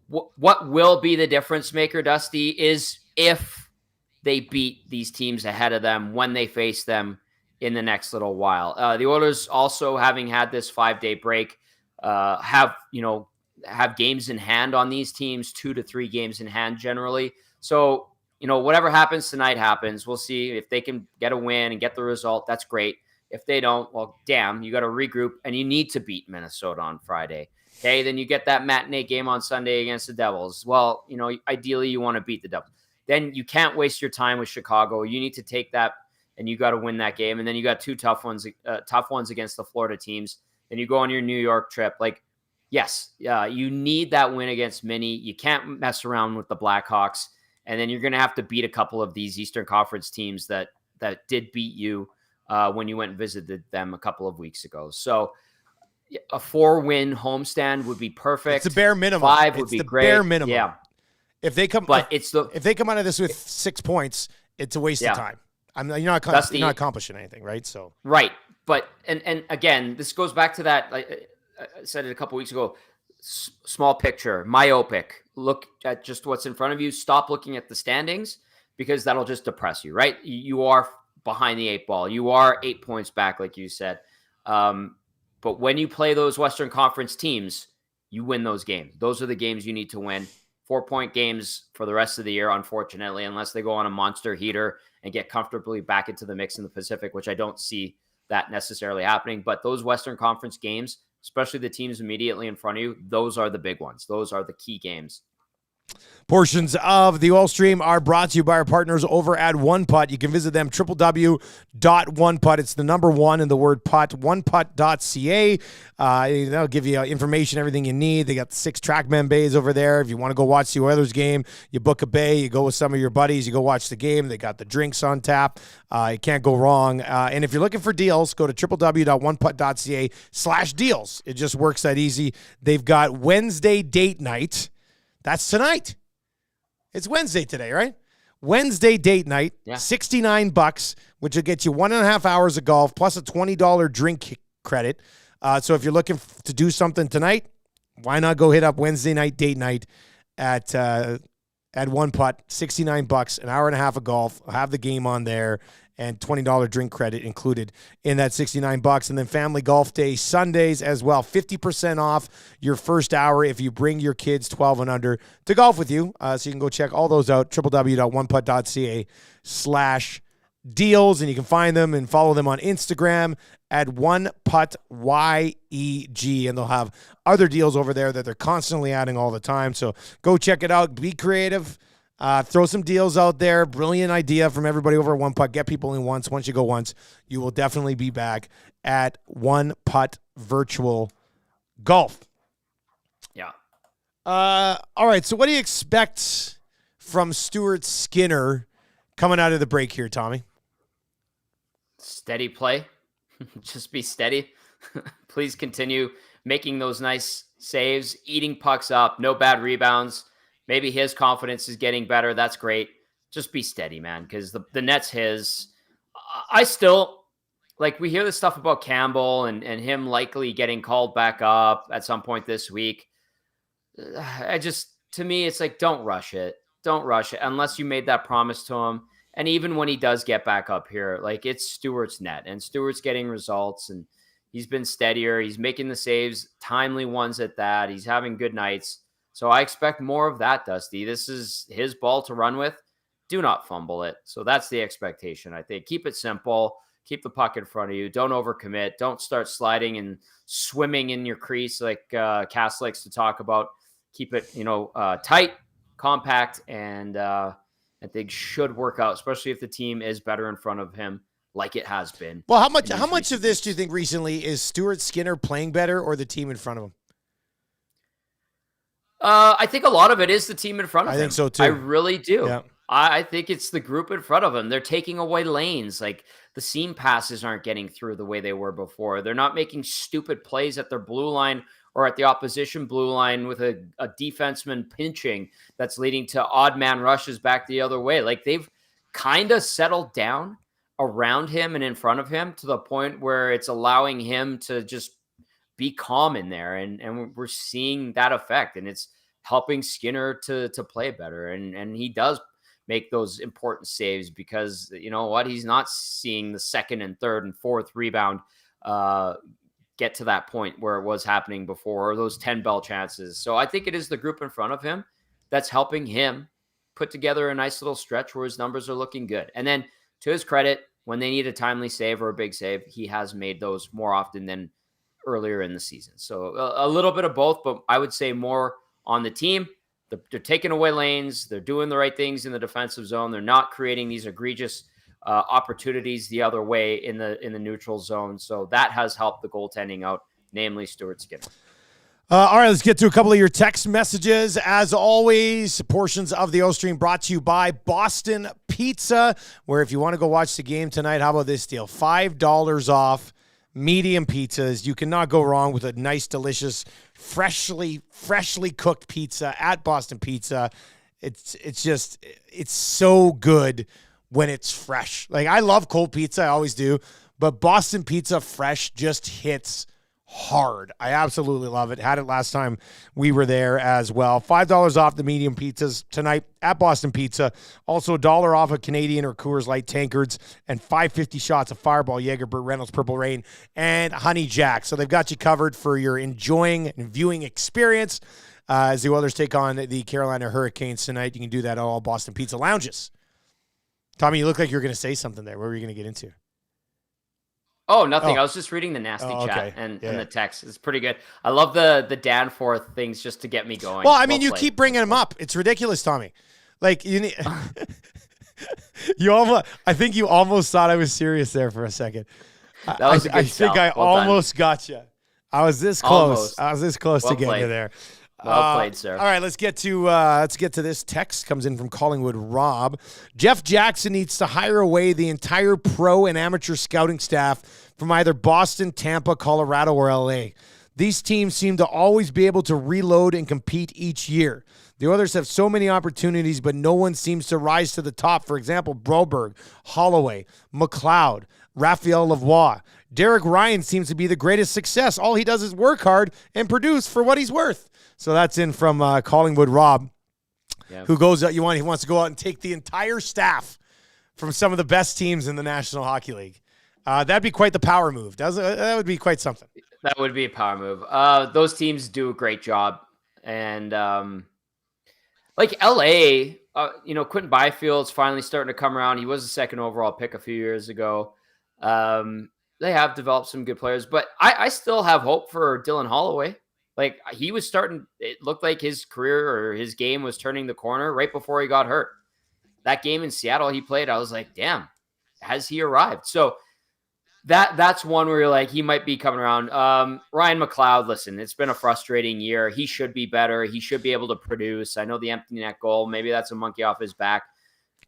What will be the difference maker, Dusty, is if they beat these teams ahead of them when they face them in the next little while. The Oilers, also having had this 5-day break, have games in hand on these teams, 2 to 3 games in hand generally. So, whatever happens tonight happens. We'll see if they can get a win and get the result. That's great. If they don't, well, damn, you got to regroup, and you need to beat Minnesota on Friday. Okay, then you get that matinee game on Sunday against the Devils. Well, ideally you want to beat the Devils. Then you can't waste your time with Chicago. You need to take that, and you got to win that game. And then you got 2 tough ones against the Florida teams. Then you go on your New York trip. Like, yes, you need that win against Minnie. You can't mess around with the Blackhawks. And then you're going to have to beat a couple of these Eastern Conference teams that did beat you when you went and visited them a couple of weeks ago. So a 4-win homestand would be perfect. It's the bare minimum. 5 would be great. Bare minimum. Yeah. If they come out of this with 6 points, it's a waste of time. You're not accomplishing anything, right? So right. But and again, this goes back to that. I said it a couple weeks ago. Small picture, myopic. Look at just what's in front of you. Stop looking at the standings, because that'll just depress you, right? You are behind the 8 ball. You are 8 points back, like you said. But when you play those Western Conference teams, you win those games. Those are the games you need to win. 4-point games for the rest of the year, unfortunately, unless they go on a monster heater and get comfortably back into the mix in the Pacific, which I don't see that necessarily happening. But those Western Conference games, especially the teams immediately in front of you, those are the big ones. Those are the key games. Portions of the Oil Stream are brought to you by our partners over at One Putt. You can visit them, www.oneputt. It's the number 1 in the word putt, oneputt.ca. That'll give you information, everything you need. They got 6 TrackMan bays over there. If you want to go watch the Oilers game, you book a bay, you go with some of your buddies, you go watch the game. They got the drinks on tap. You can't go wrong. And if you're looking for deals, go to www.oneputt.ca/deals. It just works that easy. They've got Wednesday date night. That's tonight. It's Wednesday today, right? Wednesday date night, $69, which will get you 1.5 hours of golf plus a $20 drink credit. So if you're looking to do something tonight, why not go hit up Wednesday night date night at One Putt? $69, an hour and a half of golf. I'll have the game on there, and $20 drink credit included in that $69. And then Family Golf Day Sundays as well. 50% off your first hour if you bring your kids 12 and under to golf with you. So you can go check all those out, www.oneputt.ca/deals. And you can find them and follow them on Instagram at OnePuttYEG. And they'll have other deals over there that they're constantly adding all the time. So go check it out. Be creative. Throw some deals out there. Brilliant idea from everybody over at One Putt. Get people in once. Once you go once, you will definitely be back at One Putt Virtual Golf. Yeah. All right. So what do you expect from Stuart Skinner coming out of the break here, Tommy? Steady play. Just be steady. Please continue making those nice saves, eating pucks up, no bad rebounds. Maybe his confidence is getting better. That's great. Just be steady, man, because the net's his. I still, we hear this stuff about Campbell and him likely getting called back up at some point this week. To me, it's like, don't rush it. Don't rush it unless you made that promise to him. And even when he does get back up here, it's Stewart's net, and Stewart's getting results, and he's been steadier. He's making the saves, timely ones at that. He's having good nights. So I expect more of that, Dusty. This is his ball to run with. Do not fumble it. So that's the expectation, I think. Keep it simple. Keep the puck in front of you. Don't overcommit. Don't start sliding and swimming in your crease like Cass likes to talk about. Keep it, tight, compact, and I think should work out, especially if the team is better in front of him like it has been. Well, how much of this do you think recently is Stuart Skinner playing better or the team in front of him? I think a lot of it is the team in front of him. I think so too. I really do. Yeah. I think it's the group in front of him. They're taking away lanes. The seam passes aren't getting through the way they were before. They're not making stupid plays at their blue line or at the opposition blue line with a defenseman pinching that's leading to odd man rushes back the other way. They've kind of settled down around him and in front of him to the point where it's allowing him to just be calm in there. And we're seeing that effect, and it's helping Skinner to play better. And he does make those important saves because you know what? He's not seeing the second and third and fourth rebound get to that point where it was happening before, or those 10 bell chances. So I think it is the group in front of him that's helping him put together a nice little stretch where his numbers are looking good. And then to his credit, when they need a timely save or a big save, he has made those more often than earlier in the season. So a little bit of both, but I would say more on the team. They're taking away lanes. They're doing the right things in the defensive zone. They're not creating these egregious opportunities the other way in the neutral zone. So that has helped the goaltending out, namely Stuart Skinner. All right, let's get to a couple of your text messages. As always, portions of the O Stream brought to you by Boston Pizza, where if you want to go watch the game tonight, how about this deal? $5 off medium pizzas. You cannot go wrong with a nice, delicious, freshly cooked pizza at Boston Pizza. It's so good when it's fresh. Like, I love cold pizza, I always do, but Boston Pizza fresh just hits hard. I absolutely love it. Had it last time we were there as well. $5 off the medium pizzas tonight at Boston Pizza. Also $1 off of Canadian or Coors Light tankards, and $5.50 shots of Fireball, Jägerbert, Reynolds Purple Rain, and Honey Jack. So they've got you covered for your enjoying and viewing experience as the Oilers take on the Carolina Hurricanes tonight. You can do that at all Boston Pizza lounges. Tommy, you look like you were going to say something there. What were you going to get into? Oh, nothing. I was just reading the nasty chat and the text. It's pretty good. I love the Danforth things just to get me going. Well, I mean, you keep bringing them up. It's ridiculous, Tommy. Like, you need, I think you almost thought I was serious there for a second. That was a good think I almost got you. I was this close. Almost. I was this close to getting you there. Well played, sir. All right, let's get to this. Text comes in from Collingwood Rob. Jeff Jackson needs to hire away the entire pro and amateur scouting staff from either Boston, Tampa, Colorado, or LA. These teams seem to always be able to reload and compete each year. The Oilers have so many opportunities, but no one seems to rise to the top. For example, Broberg, Holloway, McLeod, Raphael Lavoie. Derek Ryan seems to be the greatest success. All he does is work hard and produce for what he's worth. So that's in from Collingwood Rob, who goes out. He wants to go out and take the entire staff from some of the best teams in the National Hockey League. That'd be quite the power move. That would be quite something. That would be a power move. Those teams do a great job, and like LA, Quentin Byfield's finally starting to come around. He was a second overall pick a few years ago. They have developed some good players, but I still have hope for Dylan Holloway. Like, he was starting, it looked like his career or his game was turning the corner right before he got hurt. That game in Seattle he played, I was like, damn, has he arrived? So that's one where you're like, he might be coming around. Ryan McLeod, listen, it's been a frustrating year. He should be better. He should be able to produce. I know the empty net goal, maybe that's a monkey off his back.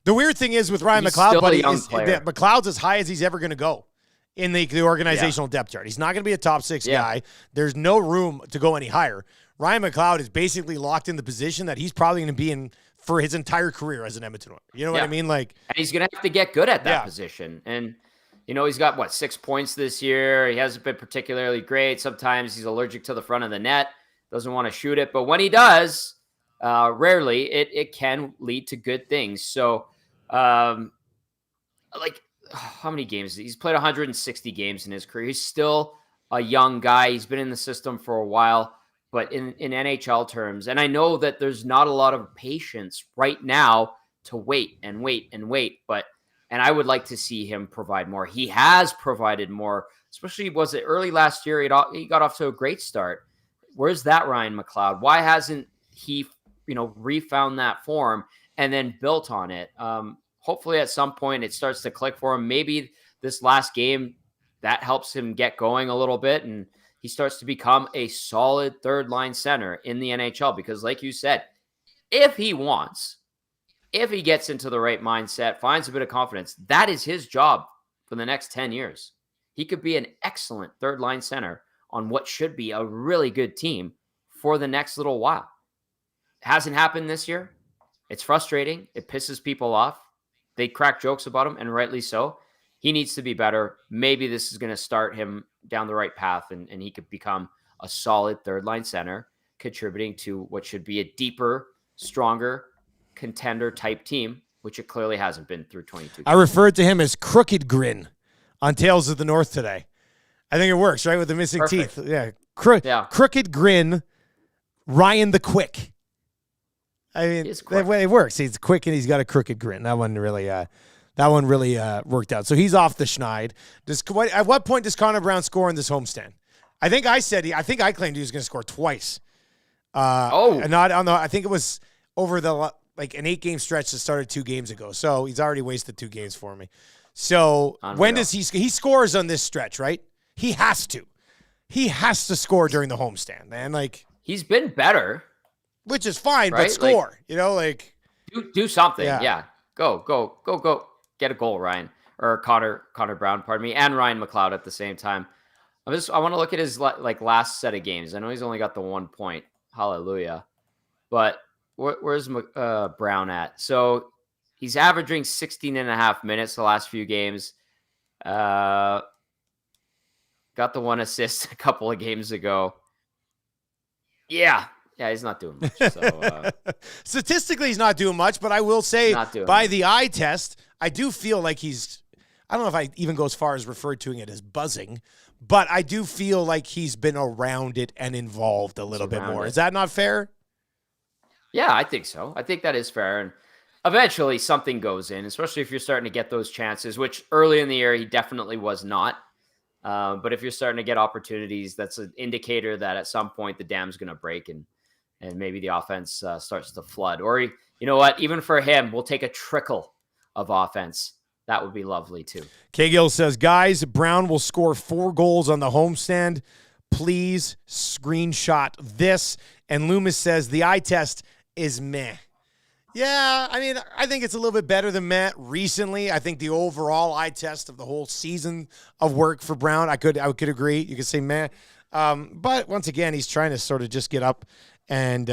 The weird thing is with Ryan McLeod, buddy, McLeod's as high as he's ever going to go in the organizational depth chart. He's not going to be a top six guy. There's no room to go any higher. Ryan McLeod is basically locked in the position that he's probably going to be in for his entire career as an Edmonton Oiler. You know what I mean? Like, and he's going to have to get good at that position. And, he's got, 6 points this year. He hasn't been particularly great. Sometimes he's allergic to the front of the net, doesn't want to shoot it. But when he does, rarely, it can lead to good things. So, how many games? He's played 160 games in his career. He's still a young guy. He's been in the system for a while, but in NHL terms, and I know that there's not a lot of patience right now to wait and wait and wait, and I would like to see him provide more. He has provided more, especially was it early last year? He got off to a great start. Where's that Ryan McLeod? Why hasn't he, refound that form and then built on it? Hopefully at some point it starts to click for him. Maybe this last game that helps him get going a little bit and he starts to become a solid third line center in the NHL. Because like you said, if he gets into the right mindset, finds a bit of confidence, that is his job for the next 10 years. He could be an excellent third line center on what should be a really good team for the next little while. It hasn't happened this year. It's frustrating. It pisses people off. They crack jokes about him, and rightly so. He needs to be better. Maybe this is going to start him down the right path, and he could become a solid third line center contributing to what should be a deeper, stronger contender type team, which it clearly hasn't been through 22 games. I referred to him as Crooked Grin on Tales of the North today. I think it works, right, with the missing teeth. Yeah. Crooked Grin, Ryan the Quick. I mean, it works. He's quick and he's got a crooked grin. That one really worked out. So he's off the schneid. At what point does Conor Brown score in this homestand? I think I claimed he was going to score twice. Not on the. I think it was over the an 8-game stretch that started 2 games ago. So he's already wasted 2 games for me. So when does he scores on this stretch? Right? He has to. He has to score during the homestand, man. He's been better. Which is fine, right? But score. Do something. Yeah. Go. Get a goal, Ryan. Or Conor Brown, pardon me, and Ryan McLeod at the same time. I want to look at his last set of games. I know he's only got the 1 point. Hallelujah. But where's Brown at? So he's averaging 16.5 minutes the last few games. Got the 1 assist a couple of games ago. Yeah, he's not doing much. So, statistically, he's not doing much, but I will say by the eye test, I do feel like I don't know if I even go as far as referred to it as buzzing, but I do feel like he's been around it and involved a little bit more. Is that not fair? Yeah, I think so. I think that is fair. And eventually something goes in, especially if you're starting to get those chances, which early in the year he definitely was not. But if you're starting to get opportunities, that's an indicator that at some point the dam's going to break and maybe the offense starts to flood. Or, you know what, even for him, we'll take a trickle of offense. That would be lovely too. K. Gill says, guys, Brown will score 4 goals on the homestand. Please screenshot this. And Loomis says the eye test is meh. Yeah, I mean, I think it's a little bit better than Matt recently. I think the overall eye test of the whole season of work for Brown, I could agree. You could say meh. But once again, he's trying to sort of just get up and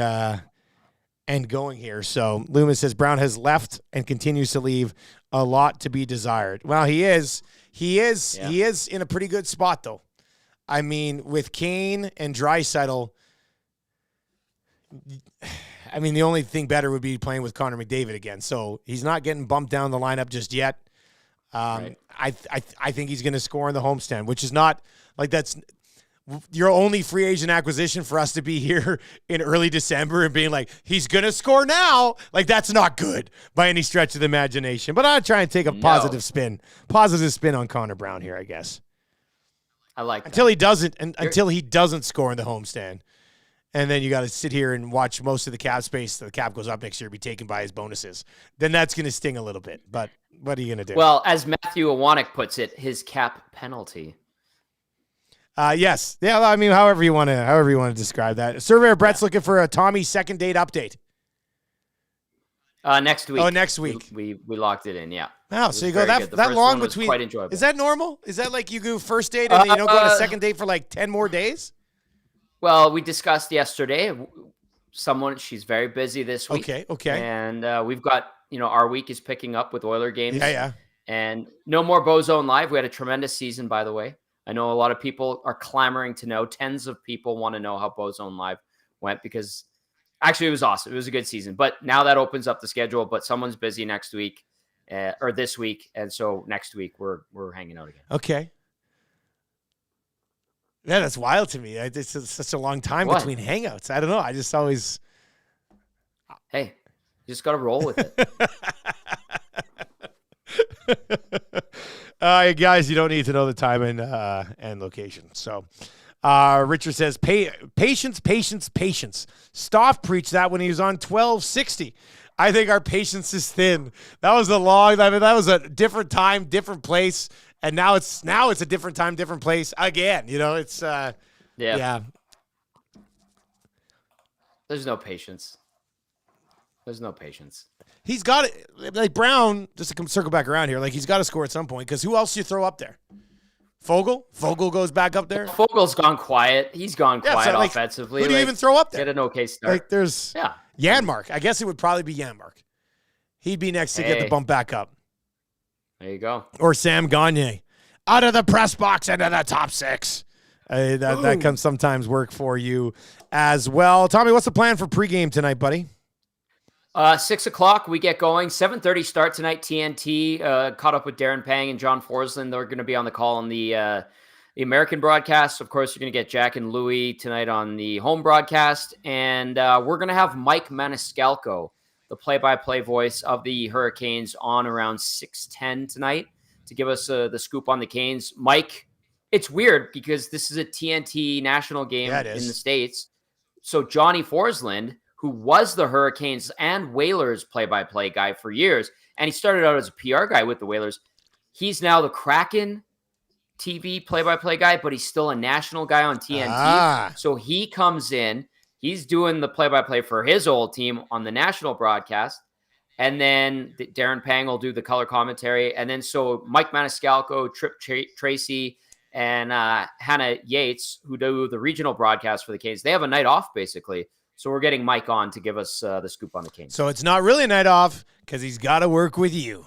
going here. So Loomis says Brown has left and continues to leave a lot to be desired. Well, he is in a pretty good spot though. I mean, with Kane and Draisaitl, I mean, the only thing better would be playing with Connor McDavid again. So he's not getting bumped down the lineup just yet. Right. I think he's going to score in the homestand, which is not that's your only free agent acquisition for us to be here in early December and being like, he's going to score now. That's not good by any stretch of the imagination. But I'll try and take a positive spin on Conor Brown here, I guess. I like until he doesn't score in the homestand. And then you got to sit here and watch most of the cap space. So the cap goes up next year, be taken by his bonuses. Then that's going to sting a little bit. But what are you going to do? Well, as Matthew Iwanek puts it, his cap penalty. Yes. Yeah. I mean, however you want to describe that. Surveyor Brett's looking for a Tommy second date update. Next week. Oh, next week. We locked it in. Yeah. Wow. So you go that long between. Quite enjoyable. Is that normal? Is that like you go first date and then you don't go on a second date for 10 more days? Well, we discussed yesterday. She's very busy this week. Okay. And we've got, our week is picking up with Oiler games. Yeah. And no more Bozone Live. We had a tremendous season, by the way. I know a lot of people are clamoring to know. Tens of people want to know how Bozone Live went because actually it was awesome. It was a good season. But now that opens up the schedule. But someone's busy next week or this week. And so next week we're hanging out again. Okay. Yeah, that's wild to me. It's such a long time between hangouts. I don't know. I just always. Hey, you just got to roll with it. Guys, you don't need to know the time and location. So, Richard says, patience. Stoff preached that when he was on 1260. I think our patience is thin. That was that was a different time, different place. And now it's a different time, different place again. It's yeah. There's no patience. He's got it. Brown, just to circle back around here, he's got to score at some point because who else do you throw up there? Fogel goes back up there. Fogel's gone quiet. He's gone quiet offensively. Who do you even throw up there? Get an okay start. There's Janmark. I guess it would probably be Janmark. He'd be next to get the bump back up. There you go. Or Sam Gagner. Out of the press box into the top 6. That can sometimes work for you as well. Tommy, what's the plan for pregame tonight, buddy? 6 o'clock, we get going. 7:30 start tonight, TNT. Caught up with Darren Pang and John Forsland. They're going to be on the call on the American broadcast. Of course, you're going to get Jack and Louie tonight on the home broadcast. And we're going to have Mike Maniscalco, the play-by-play voice of the Hurricanes, on around 6:10 tonight to give us the scoop on the Canes. Mike, it's weird because this is a TNT national game in the States. So Johnny Forsland, who was the Hurricanes and Whalers play-by-play guy for years, and he started out as a PR guy with the Whalers. He's now the Kraken TV play-by-play guy, but he's still a national guy on TNT. So he comes in, he's doing the play-by-play for his old team on the national broadcast, and then Darren Pang will do the color commentary, and then so Mike Maniscalco, Trip Tracy, and Hannah Yates, who do the regional broadcast for the Canes, they have a night off, basically. So we're getting Mike on to give us the scoop on the Canes. So it's not really a night off because he's got to work with you.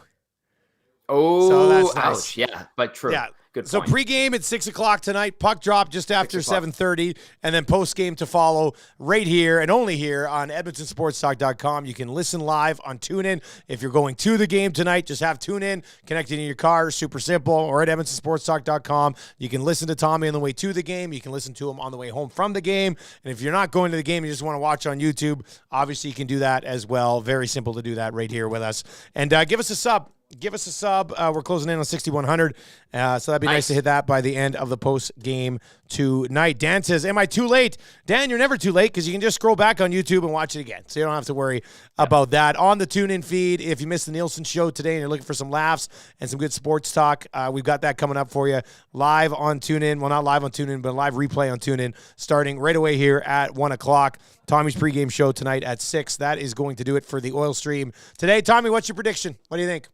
Oh, so that's nice. Ouch. Yeah, but true. Yeah. Good so point. Pregame at 6 o'clock tonight, puck drop just after 7:30, and then postgame to follow right here and only here on EdmontonSportsTalk.com. You can listen live on TuneIn. If you're going to the game tonight, just have TuneIn connected in your car, super simple, or at EdmontonSportsTalk.com. You can listen to Tommy on the way to the game. You can listen to him on the way home from the game. And if you're not going to the game, you just want to watch on YouTube, obviously you can do that as well. Very simple to do that right here with us. And give us a sub. Give us a sub. We're closing in on 6,100. So that'd be nice to hit that by the end of the post game tonight. Dan says, am I too late? Dan, you're never too late because you can just scroll back on YouTube and watch it again. So you don't have to worry about that. On the TuneIn feed, if you missed the Nielson show today and you're looking for some laughs and some good sports talk, we've got that coming up for you live on TuneIn. Well, not live on TuneIn, but live replay on TuneIn starting right away here at 1 o'clock. Tommy's pregame show tonight at 6. That is going to do it for the Oil Stream today. Tommy, what's your prediction? What do you think?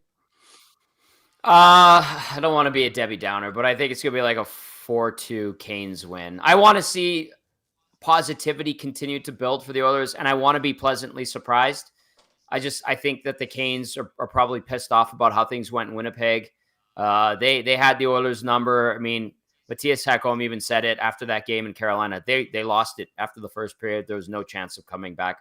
I don't want to be a Debbie Downer, but I think it's going to be like a 4-2 Canes win. I want to see positivity continue to build for the Oilers, and I want to be pleasantly surprised. I think that the Canes are probably pissed off about how things went in Winnipeg. They had the Oilers number. I mean, Matthias Ekholm even said it after that game in Carolina. They lost it after the first period. There was no chance of coming back.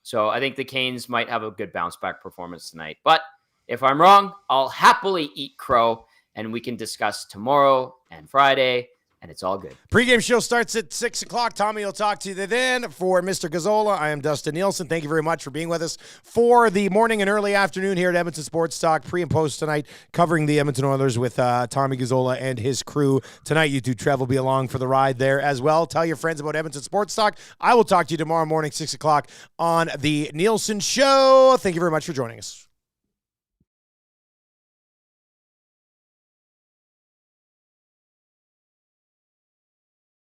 So I think the Canes might have a good bounce back performance tonight. But if I'm wrong, I'll happily eat crow, and we can discuss tomorrow and Friday, and it's all good. Pre-game show starts at 6 o'clock. Tommy will talk to you then. For Mr. Gazzola, I am Dustin Nielson. Thank you very much for being with us for the morning and early afternoon here at Edmonton Sports Talk. Pre and post tonight, covering the Edmonton Oilers with Tommy Gazzola and his crew. Tonight, you two, Trev, will be along for the ride there as well. Tell your friends about Edmonton Sports Talk. I will talk to you tomorrow morning, 6 o'clock on the Nielson Show. Thank you very much for joining us.